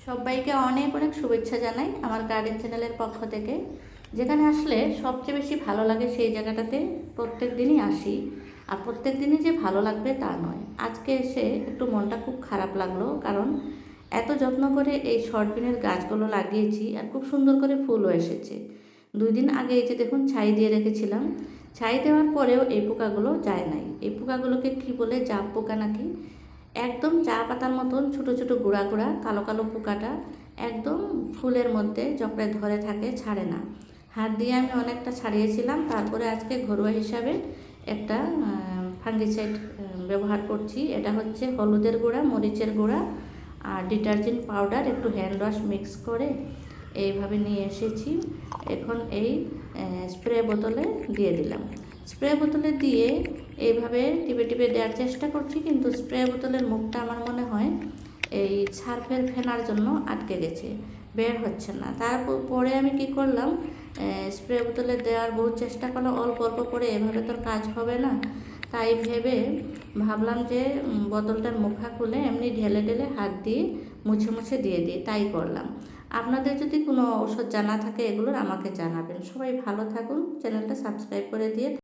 সবাইকে অনেক অনেক শুভেচ্ছা জানাই আমার গার্ডেন চ্যানেলের পক্ষ থেকে। যেখানে আসলে সবচেয়ে বেশি ভালো লাগে সেই জায়গাটাতে প্রত্যেক দিনই আসি। আর প্রত্যেক দিনই যে ভালো লাগবে তা নয়, আজকে এসে একটু মনটা খুব খারাপ লাগলো, কারণ এত যত্ন করে এই শর্টবিনের গাছগুলো লাগিয়েছি আর খুব সুন্দর করে ফুলও এসেছে। 2 দিন আগে এই যে দেখুন ছাই দিয়ে রেখেছিলাম, ছাই দেওয়ার পরেও এই পোকাগুলো যায় নাই। এই পোকাগুলোকে কি বলে, জাপ পোকা নাকি, একদম চা পাতার মতন ছোট ছোট গুঁড়া গুঁড়া কালো কালো পোকাটা একদম ফুলের মধ্যে জকড়ায় ধরে থাকে, ছাড়ে না। হাত দিয়ে আমি অনেকটা ছাড়িয়েছিলাম, তারপরে আজকে ঘরোয়া হিসাবে একটা ফাঙ্গিসাইড ব্যবহার করছি। এটা হচ্ছে হলুদের গুঁড়া, মরিচের গুঁড়া আর ডিটারজেন্ট পাউডার, একটু হ্যান্ড ওয়াশ মিক্স করে এইভাবে নিয়ে এসেছি। এখন এই স্প্রে বোতলে দিয়ে দিলাম। স্প্রে বোতলে দিয়ে এইভাবে টিপে টিপে দেওয়ার চেষ্টা করছি, কিন্তু স্প্রে বোতলের মুখটা আমার মনে হয় এই সার্ফের ফেনার জন্য আটকে গেছে, বের হচ্ছে না। তারপরে আমি কি করলাম, স্প্রে বোতলে দেওয়ার বহু চেষ্টা করলাম, অল্প অল্প করে, এভাবে তোর কাজ হবে না। তাই ভেবে ভাবলাম যে বোতলটার মুখা খুলে এমনি ঢেলে ঢেলে হাত দিয়ে মুছে মুছে দিয়ে দিই, তাই করলাম। আপনাদের যদি কোনো ওষুধ জানা থাকে এগুলোর, আমাকে জানাবেন। সবাই ভালো থাকুন, চ্যানেলটা সাবস্ক্রাইব করে দিয়ে